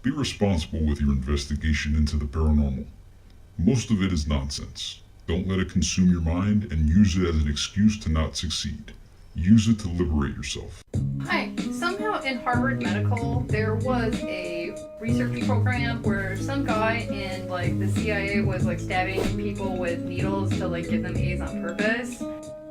Be responsible with your investigation into the paranormal. Most of it is nonsense. Don't let it consume your mind and use it as an excuse to not succeed. Use it to liberate yourself. Hi. Somehow in Harvard Medical, there was a research program where some guy in like the CIA was like stabbing people with needles to like give them AIDS on purpose.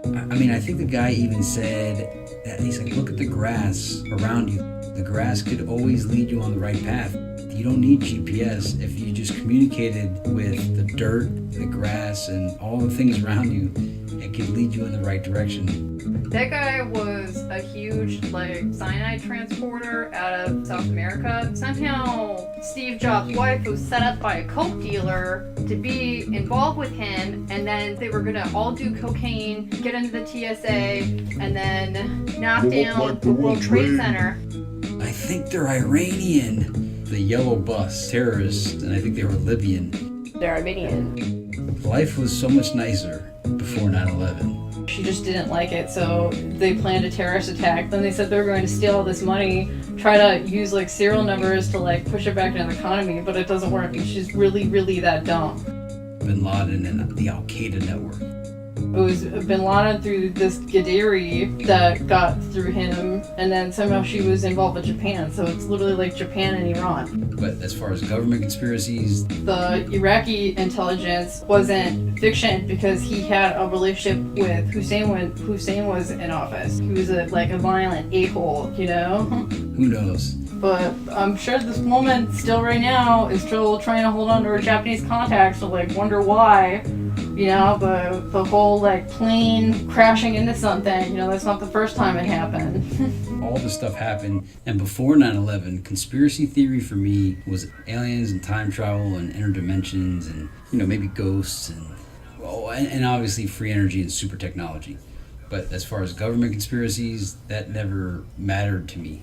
I think the guy even said that he's like, look at the grass around you. The grass could always lead you on the right path. You don't need GPS if you just communicated with the dirt, the grass, and all the things around you. It could lead you in the right direction. That guy was a huge like cyanide transporter out of South America. Somehow Steve Jobs' wife was set up by a coke dealer to be involved with him, and then they were gonna all do cocaine, get into the TSA, and then knock down the World Trade Center. I think they're Iranian. The yellow bus terrorists, and I think they were Libyan. They're Armenian. Life was so much nicer before 9/11. She just didn't like it, so they planned a terrorist attack. Then they said they were going to steal all this money, try to use like serial numbers to like push it back into the economy, but it doesn't work. She's really, really that dumb. Bin Laden and the Al Qaeda network. It was Bin Laden through this Gaddafi that got through him, and then somehow she was involved with Japan, so it's literally like Japan and Iran. But as far as government conspiracies, the Iraqi intelligence wasn't fiction because he had a relationship with Hussein when Hussein was in office. He was a violent a-hole, you know? Who knows? But I'm sure this woman still right now is still trying to hold on to her Japanese contacts to wonder why. The whole plane crashing into something, that's not the first time it happened. All this stuff happened, and before 9/11, conspiracy theory for me was aliens and time travel and interdimensions and, maybe ghosts and obviously free energy and super technology. But as far as government conspiracies, that never mattered to me.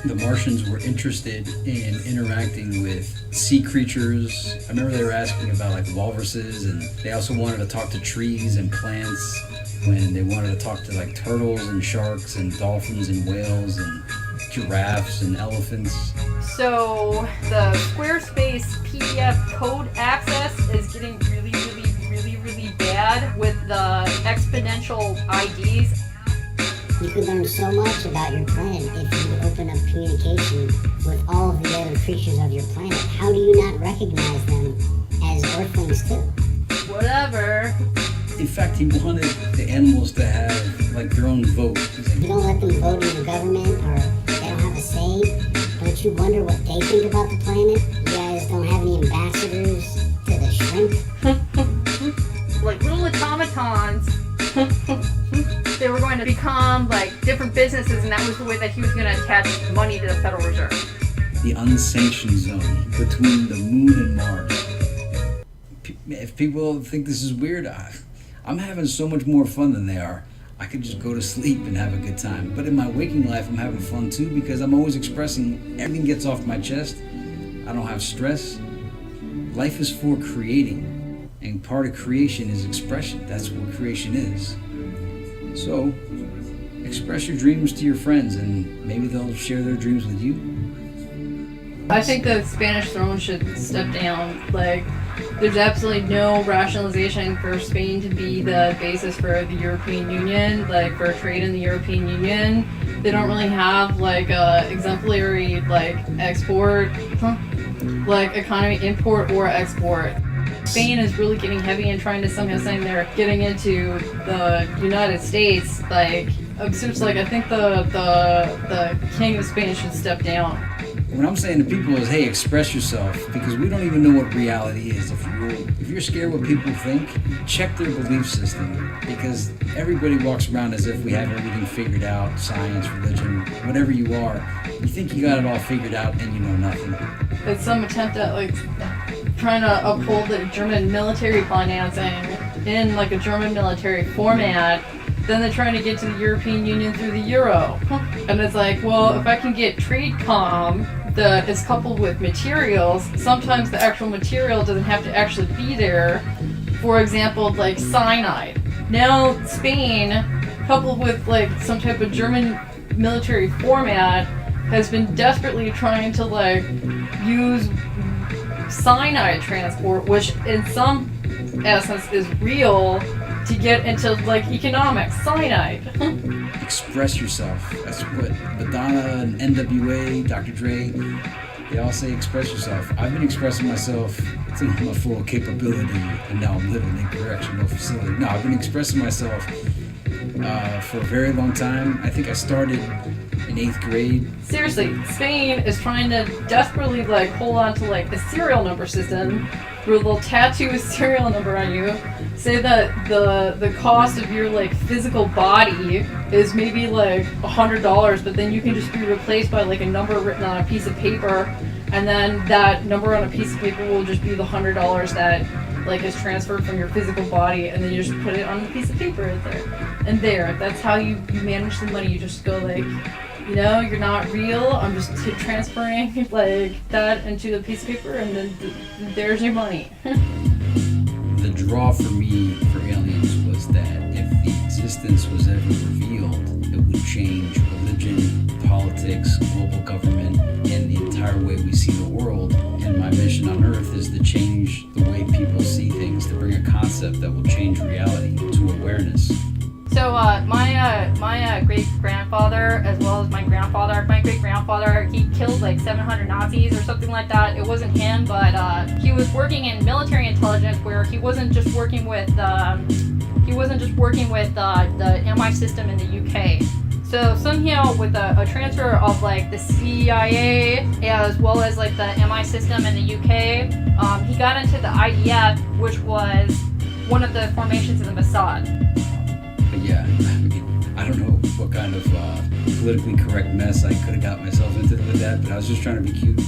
The Martians were interested in interacting with sea creatures. I remember they were asking about walruses, and they also wanted to talk to trees and plants when they wanted to talk to turtles and sharks and dolphins and whales and giraffes and elephants. So the Squarespace PDF code access is getting really, really, really, really bad with the exponential IDs. You could learn so much about your planet if you open up communication with all of the other creatures of your planet. How do you not recognize them as Earthlings too? Whatever. In fact, he wanted the animals to have their own vote. You don't let them vote in the government, or they don't have a say. Don't you wonder what they think about the planet? You guys don't have any ambassadors to the shrimp? Like little automatons. They were going to become different businesses, and that was the way that he was going to attach money to the Federal Reserve. The unsanctioned zone between the moon and Mars. If people think this is weird, I'm having so much more fun than they are. I could just go to sleep and have a good time. But in my waking life, I'm having fun too because I'm always expressing. Everything gets off my chest. I don't have stress. Life is for creating, and part of creation is expression. That's what creation is. So, express your dreams to your friends, and maybe they'll share their dreams with you. I think the Spanish throne should step down. There's absolutely no rationalization for Spain to be the basis for the European Union, for trade in the European Union. They don't really have a exemplary export, economy, import or export. Spain is really getting heavy and trying to somehow saying they're getting into the United States. It's just I think the king of Spain should step down. What I'm saying to people is, hey, express yourself, because we don't even know what reality is. If you're scared what people think, check their belief system, because everybody walks around as if we have everything figured out, science, religion, whatever you are. You think you got it all figured out and you know nothing. It's some attempt at trying to uphold the German military financing in a German military format. Then they're trying to get to the European Union through the euro. And it's well, if I can get TradeCom that is coupled with materials, sometimes the actual material doesn't have to actually be there. For example, cyanide. Now Spain, coupled with some type of German military format, has been desperately trying to like use cyanide transport, which in some essence is real, to get into like economics. Cyanide. Express yourself. That's what Madonna and NWA, Dr. Dre, they all say express yourself. I've been expressing myself to my full capability, and now I'm living in a correctional facility. No, I've been expressing myself for a very long time. I think I started in 8th grade. Seriously, Spain is trying to desperately like hold on to like a serial number system where they'll tattoo a serial number on you, say that the cost of your like physical body is maybe like $100, but then you can just be replaced by like a number written on a piece of paper, and then that number on a piece of paper will just be the $100 that like is transferred from your physical body, and then you just put it on the piece of paper right there. And that's how you manage the money. You just go like, you know, you're not real, I'm just transferring like that into the piece of paper, and then there's your money. The draw for me for aliens was that if the existence was ever revealed, it would change religion, politics, global government, and the entire way we see the world. And my mission on Earth is to change the way people see things, to bring a concept that will change reality to awareness. So my great-grandfather, as well as my great-grandfather, he killed like 700 Nazis or something like that. It wasn't him, but he was working in military intelligence, where he wasn't just working with the MI system in the UK. So somehow with a transfer of like the CIA as well as like the MI system in the UK, he got into the IDF, which was one of the formations of the Mossad. But yeah, I don't know what kind of politically correct mess I could have got myself into with that, but I was just trying to be cute.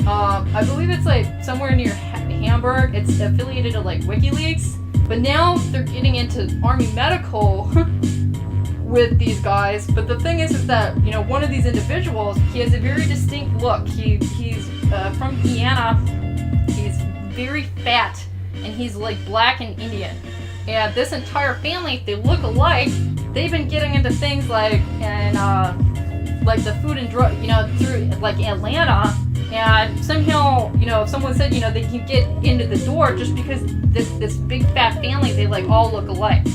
I believe it's like somewhere near Hamburg. It's affiliated to like WikiLeaks, but now they're getting into Army Medical with these guys. But the thing is that, you know, one of these individuals, he has a very distinct look. He's from Guyana. He's very fat, and he's like black and Indian. And this entire family, they look alike. They've been getting into things like like the food and drug, you know, through like Atlanta. And somehow, you know, someone said, you know, they can get into the door just because this big fat family, they like all look alike.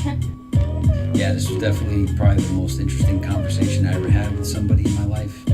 Yeah, this was definitely probably the most interesting conversation I ever had with somebody in my life.